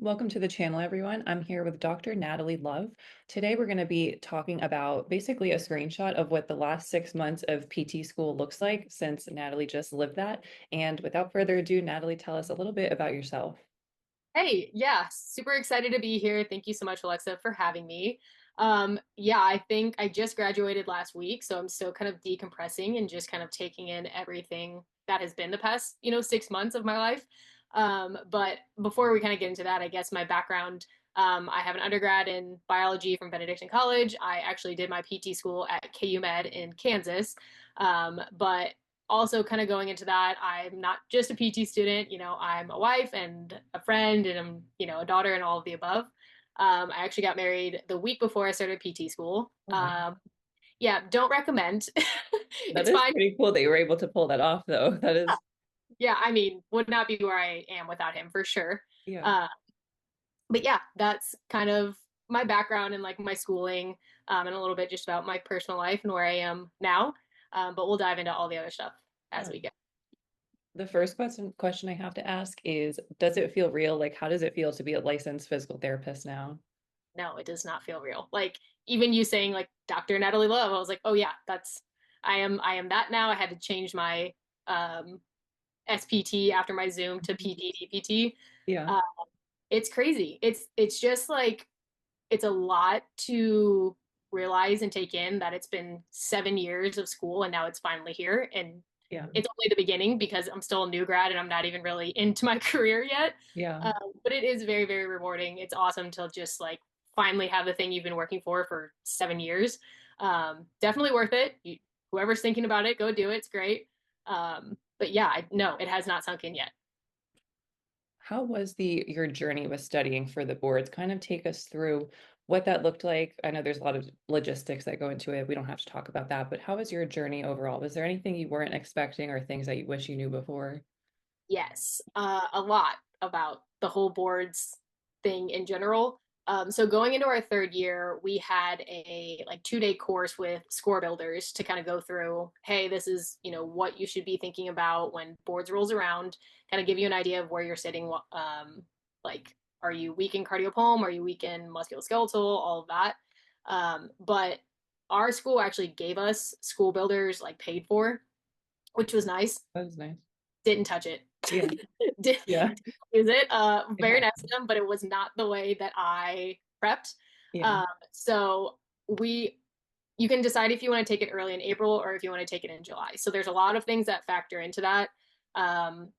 Welcome to the channel, everyone. I'm here with Dr. Natalie Love. Today, we're going to be talking about basically a screenshot of what the last 6 months of PT school looks like since Natalie just lived that. And without further ado, Natalie, tell us a little bit about yourself. Hey, yeah, super excited to be here. Thank you so much, Alexa, for having me. Yeah, I think I just graduated last week, so I'm still kind of decompressing and just kind of taking in everything that has been the past, 6 months of my life. But before we kind of get into that, I guess my background, I have an undergrad in biology from Benedictine College. I actually did my PT school at KU Med in Kansas. But also kind of going into that, I'm not just a PT student, I'm a wife and a friend and I'm, a daughter and all of the above. I actually got married the week before I started PT school. Oh, wow. Yeah, don't recommend. That It's is fine. pretty cool that you were able to pull that off, though. That is, Yeah, I mean, would not be where I am without him for sure. yeah. Uh, but yeah, that's kind of my background and like my schooling, and a little bit just about my personal life and where I am now. But we'll dive into all the other stuff as Yeah. we go. The first question I have to ask is, does it feel real? Like, how does it feel to be a licensed physical therapist now? No, it does not feel real. Like even you saying like Dr. Natalie Love, I was like, oh yeah, I am that now. I had to change my um SPT after my Zoom to PDDPT. Yeah. Uh, it's crazy. It's just like it's a lot to realize and take in that it's been 7 years of school and now it's finally here. And Yeah. it's only the beginning because I'm still a new grad and I'm not even really into my career yet. Yeah. But it is very, very rewarding. It's awesome to just like finally have the thing you've been working for 7 years. Definitely worth it. Whoever's thinking about it, go do it. It's great. But yeah, no, it has not sunk in yet. How was the your journey with studying for the boards? Kind of take us through what that looked like. I know there's a lot of logistics that go into it. We don't have to talk about that, but how was your journey overall? Was there anything you weren't expecting or things that you wish you knew before? Yes, a lot about the whole boards thing in general. So going into our third year, we had a like 2 day course with score builders to kind of go through, hey, this is, what you should be thinking about when boards rolls around, kind of give you an idea of where you're sitting. Like, are you weak in cardiopulmonary? Are you weak in musculoskeletal? All of that. But our school actually gave us school builders like paid for, which was nice. That was nice. Didn't touch it. Yeah. Did, Yeah. didn't use it. It Very nice happened. of them, but it was not the way that I prepped. Yeah. So we, you can decide if you want to take it early in April or if you want to take it in July. So there's a lot of things that factor into that.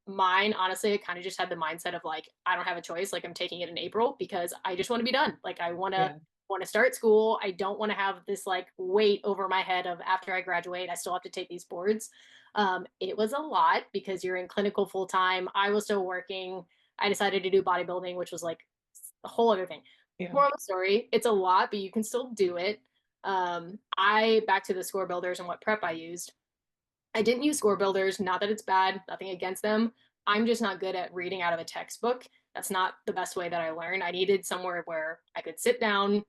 Mine, honestly, I kind of just had the mindset of like, I don't have a choice. Like I'm taking it in April because I just want to be done. Like I Yeah. want to start school. I don't want to have this like weight over my head of after I graduate, I still have to take these boards. It was a lot because you're in clinical full time. I was still working. I decided to do bodybuilding, which was like a whole other thing. Yeah. Moral of the story, it's a lot, but you can still do it. I back to the score builders and what prep I used. I didn't use score builders, not that it's bad, nothing against them. I'm just not good at reading out of a textbook. That's not the best way that I learn. I needed somewhere where I could sit down,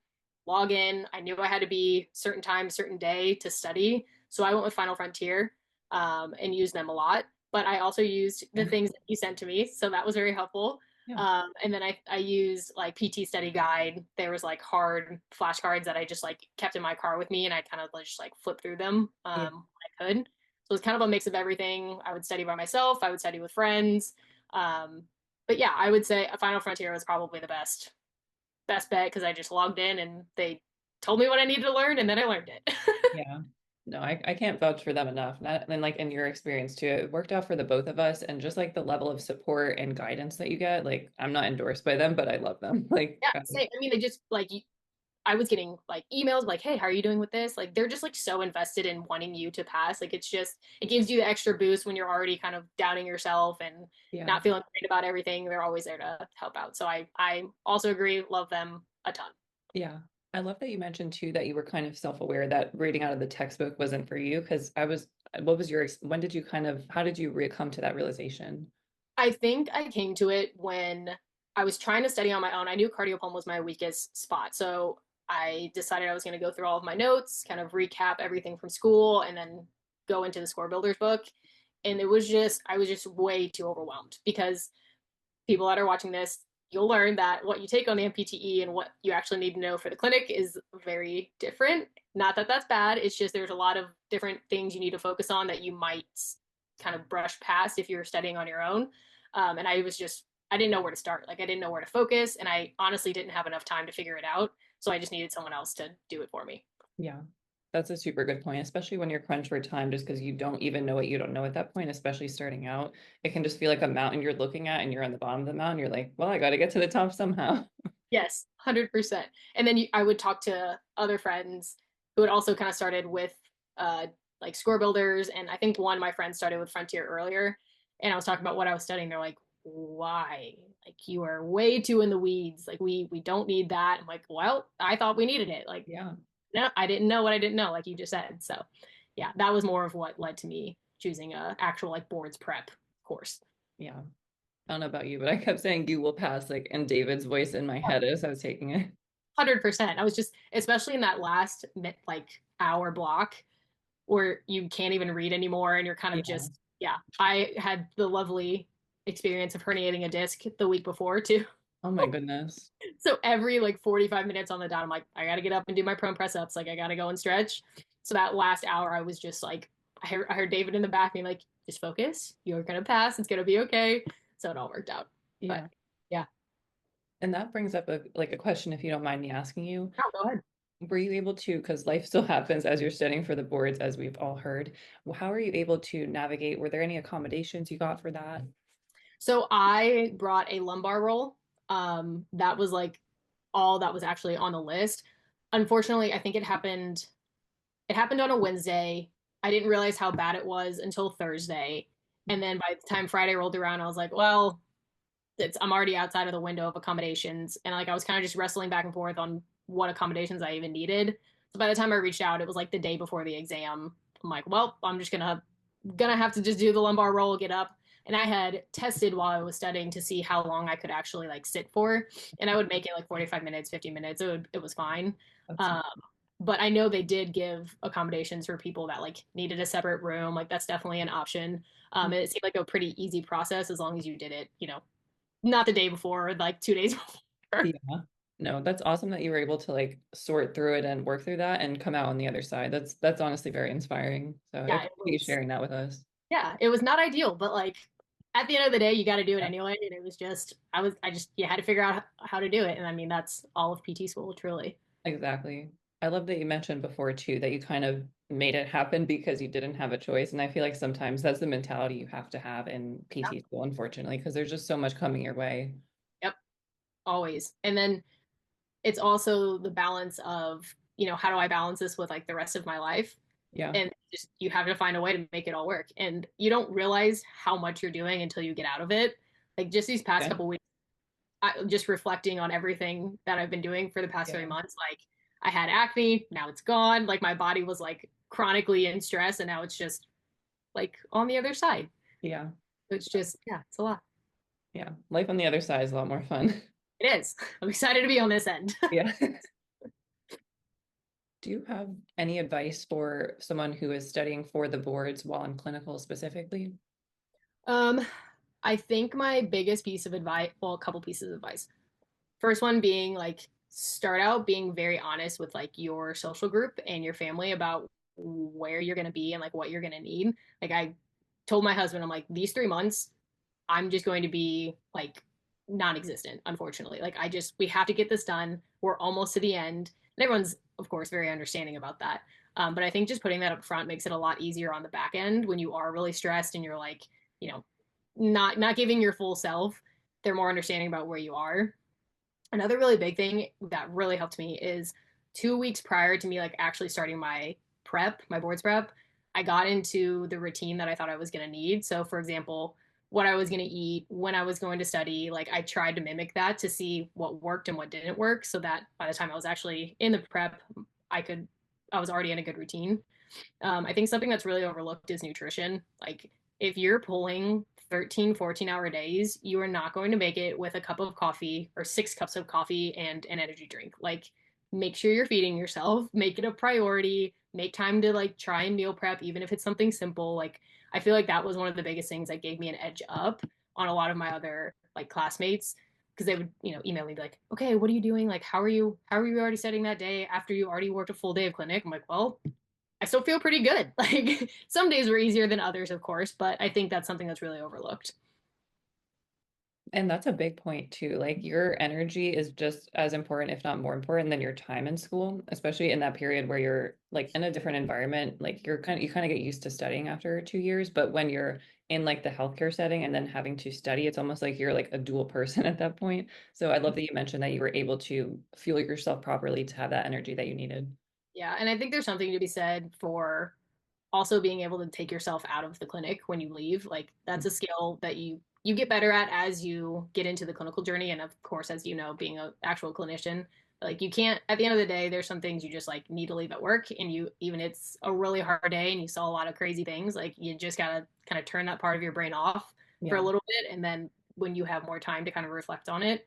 log in. I knew I had to be certain time, certain day to study. So I went with Final Frontier, and used them a lot. But I also used the Yeah. things that you sent to me. So that was very helpful. Yeah. And then I used like PT study guide. There was like hard flashcards that I just like kept in my car with me and I kind of just like flip through them Yeah. when I could. So it's kind of a mix of everything. I would study by myself, I would study with friends. Um, but yeah, I would say a Final Frontier was probably the best bet because I just logged in and they told me what I needed to learn and then I learned it. Yeah. No, I can't vouch for them enough. Not, and like in your experience too, it worked out for the both of us. And just like the level of support and guidance that you get, like I'm not endorsed by them, but I love them. Like, Yeah, same. I mean, they just like I was getting like emails like, "Hey, how are you doing with this?" Like they're just like so invested in wanting you to pass. Like it's just it gives you the extra boost when you're already kind of doubting yourself and yeah. not feeling great about everything. They're always there to help out. So I also agree, love them a ton. Yeah. I love that you mentioned too that you were kind of self-aware that reading out of the textbook wasn't for you. Because what was when did you kind of, how did you come to that realization? I think I came to it when I was trying to study on my own. I knew cardiopulmonary was my weakest spot. So I decided I was going to go through all of my notes, kind of recap everything from school, and then go into the score builders book. And I was just way too overwhelmed because people that are watching this, you'll learn that what you take on the MPTE and what you actually need to know for the clinic is very different. Not that that's bad. It's just there's a lot of different things you need to focus on that you might kind of brush past if you're studying on your own. And I didn't know where to start. Like I didn't know where to focus, and I honestly didn't have enough time to figure it out. So I just needed someone else to do it for me. Yeah. That's a super good point, especially when you're crunched for time, just because you don't even know what you don't know at that point, especially starting out. It can just feel like a mountain you're looking at and you're on the bottom of the mountain. You're like, well, I got to get to the top somehow. Yes, 100%. And then I would talk to other friends who had also kind of started with uh, like score builders. And I think one of my friends started with Frontier earlier. And I was talking about what I was studying. They're like, why? Like you are way too in the weeds. Like we don't need that. I'm like, well, I thought we needed it. Like, Yeah. no, I didn't know what I didn't know, like you just said. So yeah, that was more of what led to me choosing a actual like boards prep course. Yeah. I don't know about you, but I kept saying you will pass, like in David's voice in my head as I was taking it. 100%. I was just, especially in that last like hour block where you can't even read anymore and you're kind of Yeah. just, yeah. I had the lovely experience of herniating a disc the week before too. Oh my goodness. So every like 45 minutes on the dot, I'm like, I got to get up and do my prone press ups. Like I got to go and stretch. So that last hour, I was just like, I heard David in the back being like, just focus. You're going to pass. It's going to be okay. So it all worked out. But Yeah. yeah. And that brings up a question, if you don't mind me asking you. Oh, go ahead. Were you able to, because life still happens as you're studying for the boards, as we've all heard, how are you able to navigate? Were there any accommodations you got for that? So I brought a lumbar roll. That was like all that was actually on the list. Unfortunately, I think it happened on a Wednesday. I didn't realize how bad it was until Thursday. And then by the time Friday rolled around, I was like, well, I'm already outside of the window of accommodations. And like I was kind of just wrestling back and forth on what accommodations I even needed. So by the time I reached out, it was like the day before the exam. I'm like, well, I'm just gonna have to just do the lumbar roll, get up. And I had tested while I was studying to see how long I could actually like sit for, and I would make it like 45 minutes, 50 minutes. It was fine. That's Um, but I know they did give accommodations for people that like needed a separate room. Like that's definitely an option. It seemed like a pretty easy process as long as you did it, not the day before, like 2 days before. yeah. No, that's awesome that you were able to like sort through it and work through that and come out on the other side. That's honestly very inspiring. So I Yeah, it appreciate you was. sharing that with us. Yeah, it was not ideal, but like at the end of the day, you got to do it anyway. And it was just, I just, you had to figure out how to do it. And I mean, that's all of PT school, truly. Exactly. I love that you mentioned before too that you kind of made it happen because you didn't have a choice. And I feel like sometimes that's the mentality you have to have in Yep. PT school, unfortunately, because there's just so much coming your way. Yep. Always. And then it's also the balance of, how do I balance this with like the rest of my life? Yeah. And just you have to find a way to make it all work. And you don't realize how much you're doing until you get out of it. Like just these past Yeah. couple weeks, just reflecting on everything that I've been doing for the past Yeah. 3 months. Like I had acne, now it's gone. Like my body was like chronically in stress, and now it's just like on the other side. Yeah. It's just, yeah, it's a lot. Yeah. Life on the other side is a lot more fun. It is. I'm excited to be on this end. Yeah. Do you have any advice for someone who is studying for the boards while in clinical specifically? um, I think my biggest piece of advice, well, a couple pieces of advice. First one being like start out being very honest with like your social group and your family about where you're going to be and like what you're going to need. Like I told my husband, I'm like, these 3 months, I'm just going to be like non-existent, unfortunately. Like we have to get this done. We're almost to the end. And everyone's, of course, very understanding about that. But I think just putting that up front makes it a lot easier on the back end when you are really stressed and you're like, you know, not giving your full self. They're more understanding about where you are. Another really big thing that really helped me is 2 weeks prior to me like actually starting my boards prep, I got into the routine that I thought I was going to need. So for example, what I was going to eat, when I was going to study, like I tried to mimic that to see what worked and what didn't work so that by the time I was actually in the prep, I could I was already in a good routine. I think something that's really overlooked is nutrition. Like if you're pulling 13, 14-hour days, you are not going to make it with a cup of coffee or 6 cups of coffee and an energy drink. Like make sure you're feeding yourself, make it a priority, make time to like try and meal prep, even if it's something simple. Like I feel like that was one of the biggest things that gave me an edge up on a lot of my other like classmates. because they would, email me be like, okay, what are you doing? Like, how are you already studying that day after you already worked a full day of clinic? I'm like, well, I still feel pretty good. Like some days were easier than others, of course, but I think that's something that's really overlooked. And that's a big point too. Like your energy is just as important, if not more important, than your time in school, especially in that period where you're like in a different environment. Like you kind of get used to studying after 2 years, but when you're in like the healthcare setting and then having to study, it's almost like you're like a dual person at that point. So I love that you mentioned that you were able to fuel yourself properly to have that energy that you needed. Yeah, and I think there's something to be said for also being able to take yourself out of the clinic when you leave. Like that's a skill that you get better at as you get into the clinical journey, and of course, as you know, being an actual clinician, like you can't, at the end of the day, there's some things you just like need to leave at work, and you, even it's a really hard day and you saw a lot of crazy things, like you just gotta kind of turn that part of your brain off for a Yeah. little bit, and then when you have more time to kind of reflect on it,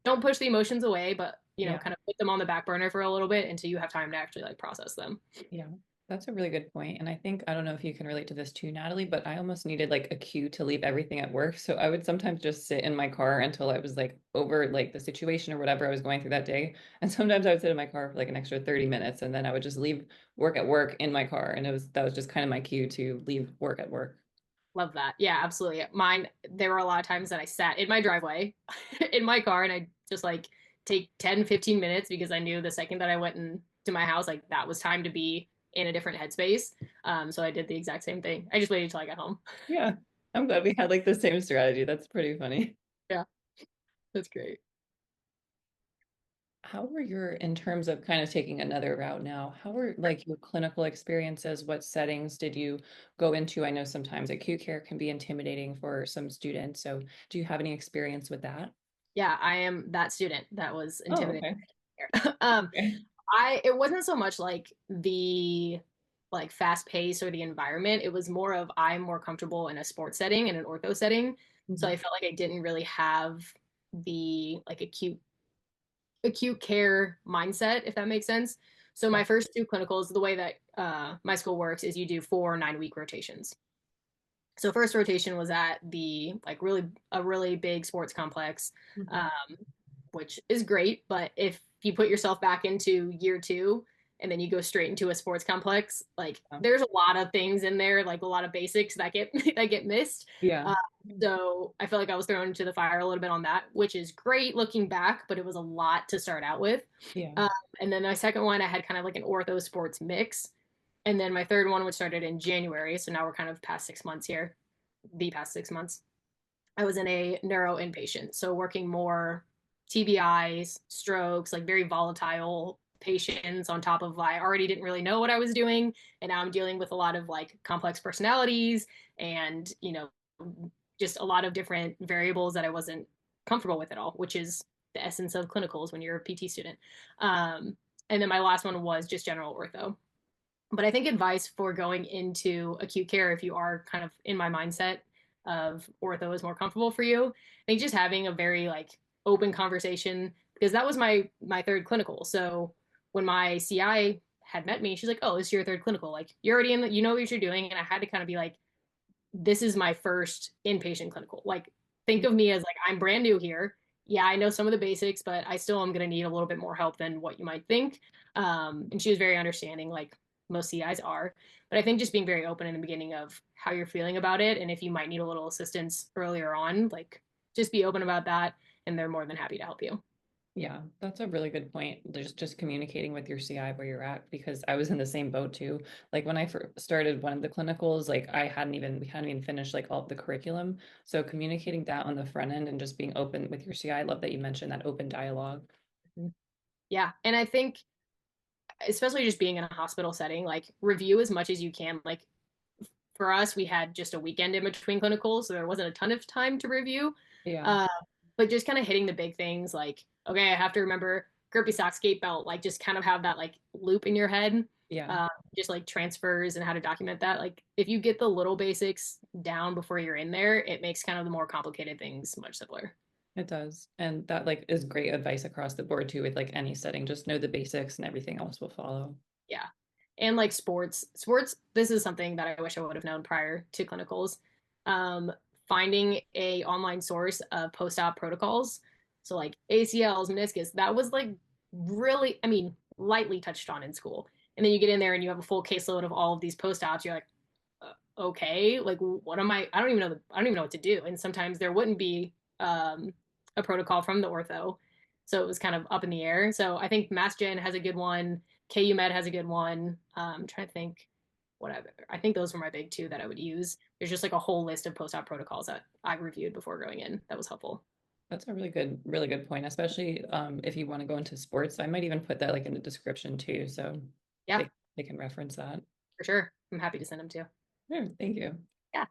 don't push the emotions away, but Yeah. kind of put them on the back burner for a little bit until you have time to actually like process them. Yeah, that's a really good point. And I think, I don't know if you can relate to this too, Natalie, but I almost needed like a cue to leave everything at work. So I would sometimes just sit in my car until I was like over like the situation or whatever I was going through that day. And sometimes I would sit in my car for like an extra 30 minutes and then I would just leave work at work in my car. And that was just kind of my cue to leave work at work. Love that. Yeah, absolutely. Mine, there were a lot of times that I sat in my driveway in my car and I just like take 10, 15 minutes because I knew the second that I went into my house, like that was time to be in a different headspace. So I did the exact same thing. I just waited till I got home. Yeah. I'm glad we had like the same strategy. That's pretty funny. Yeah, that's great. How were your, in terms of kind of taking another route now, how were like your clinical experiences? What settings did you go into? I know sometimes acute care can be intimidating for some students. So do you have any experience with that? Yeah, I am that student that was Oh, intimidated. okay. um, Okay. it wasn't so much like the like fast pace or the environment. It was more of I'm more comfortable in a sports setting and an ortho setting. So Mhm. I felt like I didn't really have the like acute care mindset, if that makes sense. So Yeah. my first two clinicals, the way that my school works is you do 4 9-week rotations. So first rotation was at the like really a really big sports complex, Mhm. um, which is great. But if you put yourself back into year two and then you go straight into a sports complex, like Yeah. there's a lot of things in there, like a lot of basics that get that get missed. Yeah. Uh, so I feel like I was thrown into the fire a little bit on that, which is great looking back, but it was a lot to start out with. Yeah. Um, and then my second one, I had kind of like an ortho sports mix. And then my third one, which started in January. So now we're kind of past 6 months here, the past 6 months. I was in a neuro inpatient. So working more TBIs, strokes, like very volatile patients on top of I already didn't really know what I was doing. And now I'm dealing with a lot of like complex personalities and, just a lot of different variables that I wasn't comfortable with at all, which is the essence of clinicals when you're a PT student. And then my last one was just general ortho. But I think advice for going into acute care, if you are kind of in my mindset of ortho is more comfortable for you, I think just having a very like open conversation because that was my third clinical. So when my CI had met me, she's like, "Oh, this is your third clinical. Like you're already in the, you know what you're doing." And I had to kind of be like, "This is my first inpatient clinical. Like think of me as like I'm brand new here. Yeah, I know some of the basics, but I still am going to need a little bit more help than what you might think." And she was very understanding, like most CIs are. But I think just being very open in the beginning of how you're feeling about it, and if you might need a little assistance earlier on, like just be open about that, and they're more than happy to help you. Yeah, that's a really good point. There's just communicating with your CI where you're at because I was in the same boat too. Like when I first started one of the clinicals, like we hadn't even finished like all of the curriculum. So communicating that on the front end and just being open with your CI. I love that you mentioned that open dialogue. Yeah, and I think especially just being in a hospital setting, like review as much as you can. Like for us, we had just a weekend in between clinicals, so there wasn't a ton of time to review. Yeah, Uh, but just kind of hitting the big things, like okay, I have to remember grippy sock skate belt, like just kind of have that like loop in your head, yeah. just like transfers and how to document that. Like if you get the little basics down before you're in there, it makes kind of the more complicated things much simpler. It does. And that like is great advice across the board too with like any setting. Just know the basics and everything else will follow. Yeah. And like sports, this is something that I wish I would have known prior to clinicals. Um, Finding a online source of post-op protocols. So like ACLs, meniscus, that was like really, I mean, lightly touched on in school. And then you get in there and you have a full caseload of all of these post-ops. You're like, okay, like what am I don't even know I don't even know what to do. And sometimes there wouldn't be a protocol from the ortho. So it was kind of up in the air. So I think Mass Gen has a good one. KU Med has a good one. I'm trying to think whatever. I think those were my big two that I would use. There's just like a whole list of post-op protocols that I reviewed before going in. That was helpful. That's a really good point, especially if you want to go into sports. I might even put that like in the description too, so Yeah, they can reference that. for sure. I'm happy to send them to. Sure, thank you. Yeah.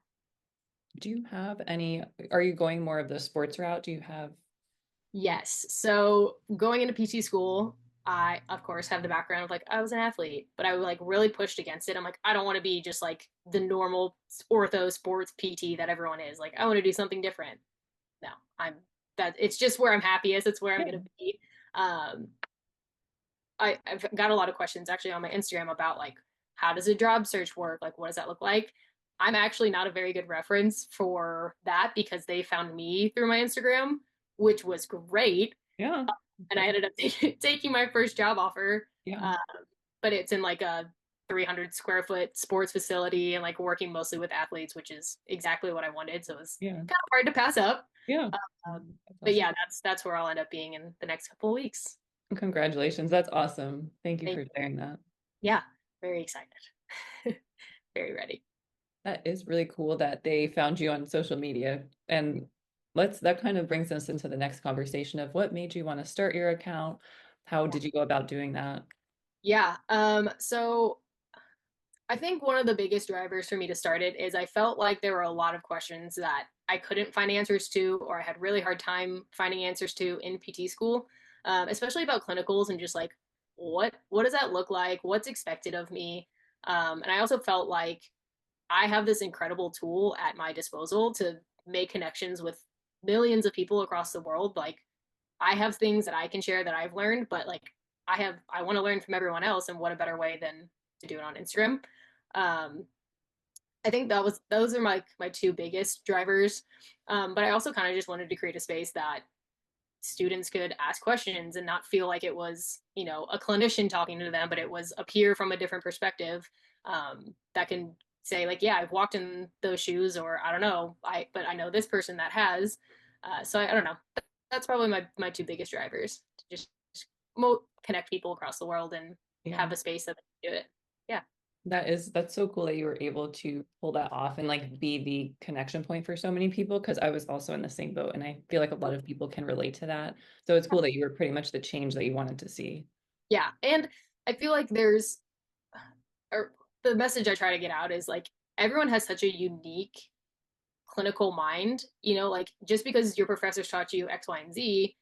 Do you have any, are you going more of the sports route? Do you have, Yes. So going into PT school, I of course have the background of like I was an athlete, but I like really pushed against it. I'm like, I don't want to be just like the normal ortho sports PT that everyone is. Like, I want to do something different. No, I'm that it's just where I'm happiest. It's where I'm yeah, gonna be. Um, I've got a lot of questions actually on my Instagram about like how does a job search work? Like, what does that look like? I'm actually not a very good reference for that because they found me through my Instagram, which was great. yeah, And I that's, ended up taking my first job offer, yeah, uh, but it's in like a 300 square foot sports facility and like working mostly with athletes, which is exactly what I wanted. So it was yeah, kind of hard to pass up. yeah. That's But awesome. yeah, that's where I'll end up being in the next couple of weeks. Congratulations. That's awesome. Thank you Thank for you. sharing that. Yeah, very excited. Very ready. That is really cool that they found you on social media. And that kind of brings us into the next conversation of what made you want to start your account? How Yeah. did you go about doing that? Yeah. So I think one of the biggest drivers for me to start it is I felt like there were a lot of questions that I couldn't find answers to, or I had really hard time finding answers to in PT school, especially about clinicals and just like what does that look like? What's expected of me? And I also felt like I have this incredible tool at my disposal to make connections with millions of people across the world. Like I have things that I can share that I've learned, but like I want to learn from everyone else, and what a better way than to do it on Instagram. Um, I think those are my two biggest drivers. But I also kind of just wanted to create a space that students could ask questions and not feel like it was, a clinician talking to them, but it was a peer from a different perspective that can say like, yeah, I've walked in those shoes, or I don't know, but I know this person that has. So I don't know. That's probably my two biggest drivers to just connect people across the world and Yeah. have a space that they can do it. Yeah. That's so cool that you were able to pull that off and like be the connection point for so many people because I was also in the same boat and I feel like a lot of people can relate to that. So it's cool that you were pretty much the change that you wanted to see. Yeah. And I feel like or the message I try to get out is like everyone has such a unique clinical mind, like just because your professors taught you X, Y, and Z,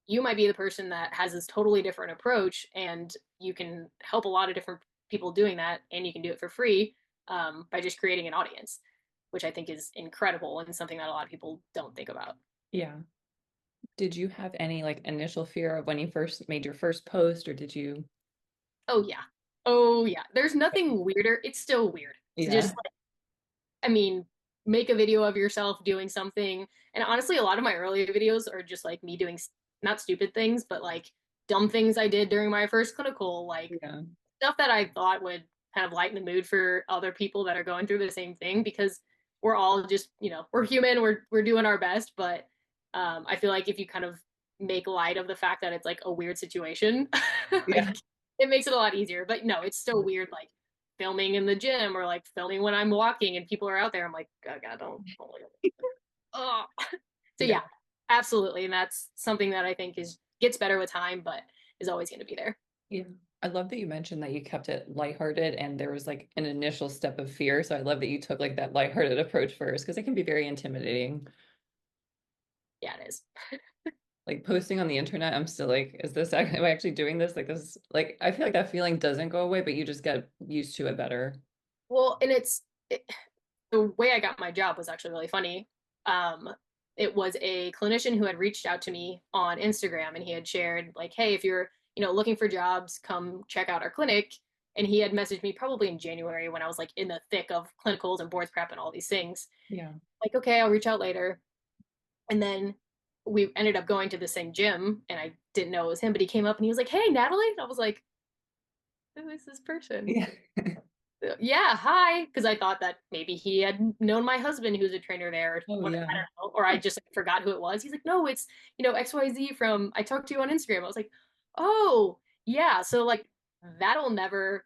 you might be the person that has this totally different approach, and you can help a lot of different people doing that, and you can do it for free by just creating an audience, which I think is incredible and something that a lot of people don't think about. Yeah. Did you have any like initial fear of when you first made your first post or did you? Oh, yeah. Oh, yeah. There's nothing weirder. It's still weird to just Yeah. I mean, make a video of yourself doing something. And honestly, a lot of my earlier videos are just like me doing not stupid things, but like dumb things I did during my first clinical, like Yeah. stuff that I thought would kind of lighten the mood for other people that are going through the same thing because we're all just, we're human, we're doing our best, but I feel like if you kind of make light of the fact that it's like a weird situation, Yeah. like it makes it a lot easier. But no, it's still weird like filming in the gym or like filming when I'm walking and people are out there. I'm like, oh God, don't look at me. Oh. So Yeah. yeah, absolutely. And that's something that I think is gets better with time, but is always going to be there. Yeah. I love that you mentioned that you kept it lighthearted and there was like an initial step of fear. So I love that you took like that lighthearted approach first because it can be very intimidating. Yeah, it is. Like posting on the internet, I'm still like, is this am I actually doing this? Like this, like I feel like that feeling doesn't go away, but you just get used to it better. Well, and the way I got my job was actually really funny. Um, it was a clinician who had reached out to me on Instagram and he had shared like, hey, if you're, looking for jobs, come check out our clinic. And he had messaged me probably in January when I was like in the thick of clinicals and boards prep and all these things. Yeah. Like, okay, I'll reach out later. And then we ended up going to the same gym, and I didn't know it was him, but he came up and he was like, "Hey, Natalie." And I was like, "Who is this person?" Yeah. Yeah, hi, because I thought that maybe he had known my husband who's a trainer there, or Oh what, I yeah. don't know, or I just like, forgot who it was. He's like, "No, it's, XYZ from I talked to you on Instagram." I was like, "Oh, yeah." So like that'll never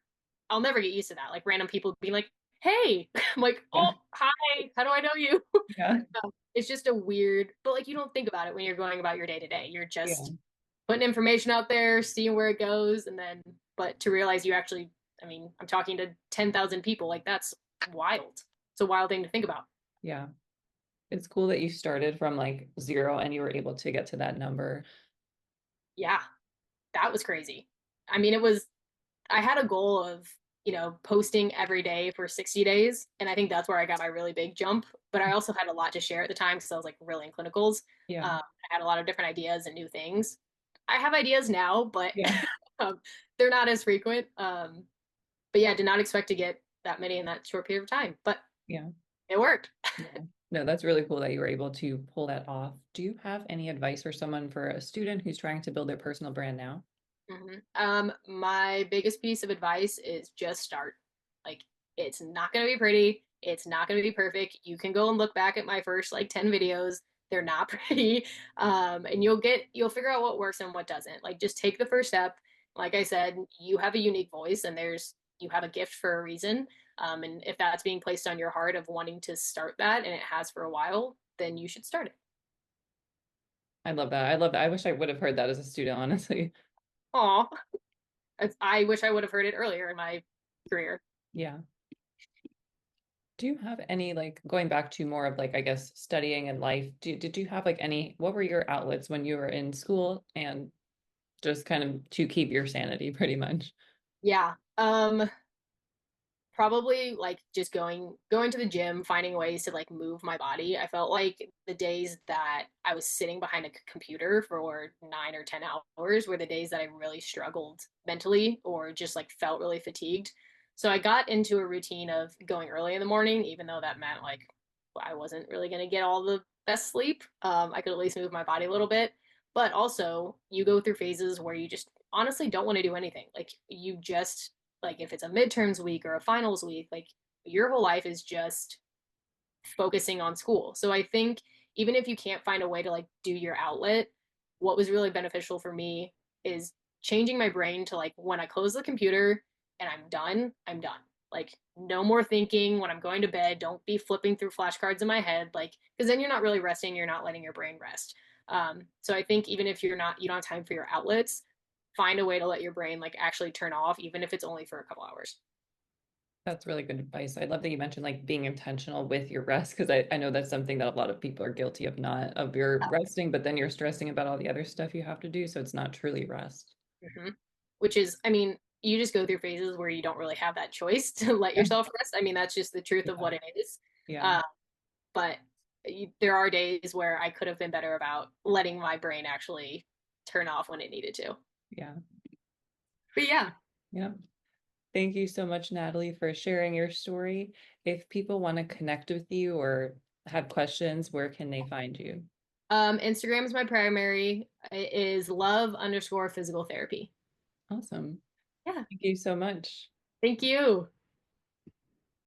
I'll never get used to that. Like random people being like, "Hey." I'm like, Yeah. "Oh, hi. How do I know you?" Yeah. It's just a weird, but like you don't think about it when you're going about your day to day. You're Yeah. just putting information out there, seeing where it goes, and then, but to realize you actually, I mean, I'm talking to 10,000 people, like that's wild. It's a wild thing to think about. Yeah. It's cool that you started from like zero and you were able to get to that number. Yeah, that was crazy. I mean, I had a goal of, posting every day for 60 days. And I think that's where I got my really big jump. But I also had a lot to share at the time because I was like really in clinicals. Yeah. I had a lot of different ideas and new things. I have ideas now, but Yeah. um, they're not as frequent. But yeah, did not expect to get that many in that short period of time, but Yeah. it worked. Yeah. No, that's really cool that you were able to pull that off. Do you have any advice for someone for a student who's trying to build their personal brand now? My biggest piece of advice is just start. Like, it's not going to be pretty. It's not going to be perfect. You can go and look back at my first like 10 videos. They're not pretty. And you'll figure out what works and what doesn't. Like, just take the first step. Like I said, you have a unique voice and you have a gift for a reason. And if that's being placed on your heart of wanting to start that and it has for a while, then you should start it. I love that. I love that. I wish I would have heard that as a student, honestly. Aw, I wish I would have heard it earlier in my career. Yeah. Do you have any like going back to more of like I guess studying and life? Did you have like any what were your outlets when you were in school and just kind of to keep your sanity pretty much? Yeah. Probably like just going to the gym, finding ways to like move my body. I felt like the days that I was sitting behind a computer for 9 or 10 hours were the days that I really struggled mentally or just like felt really fatigued. So I got into a routine of going early in the morning, even though that meant like I wasn't really going to get all the best sleep. I could at least move my body a little bit. But also, you go through phases where you just honestly don't want to do anything. Like you just like if it's a midterms week or a finals week, like your whole life is just focusing on school. So I think even if you can't find a way to like do your outlet, what was really beneficial for me is changing my brain to like when I close the computer and I'm done, I'm done. Like no more thinking when I'm going to bed. Don't be flipping through flashcards in my head, like because then you're not really resting. You're not letting your brain rest. So I think even if you don't have time for your outlets, find a way to let your brain like actually turn off, even if it's only for a couple hours. That's really good advice. I love that you mentioned like being intentional with your rest because I know that's something that a lot of people are guilty of not of your resting, but then you're stressing about all the other stuff you have to do. So it's not truly rest. Mm-hmm. Which is, I mean, you just go through phases where you don't really have that choice to let Yeah. yourself rest. I mean, that's just the truth of Yeah. what it is. Yeah. Uh, but there are days where I could have been better about letting my brain actually turn off when it needed to. Yeah. But yeah, Yeah. Thank you so much, Natalie, for sharing your story. If people want to connect with you or have questions, where can they find you? Instagram is my primary. It is love_physical therapy. Awesome. Yeah, Thank you so much. thank you.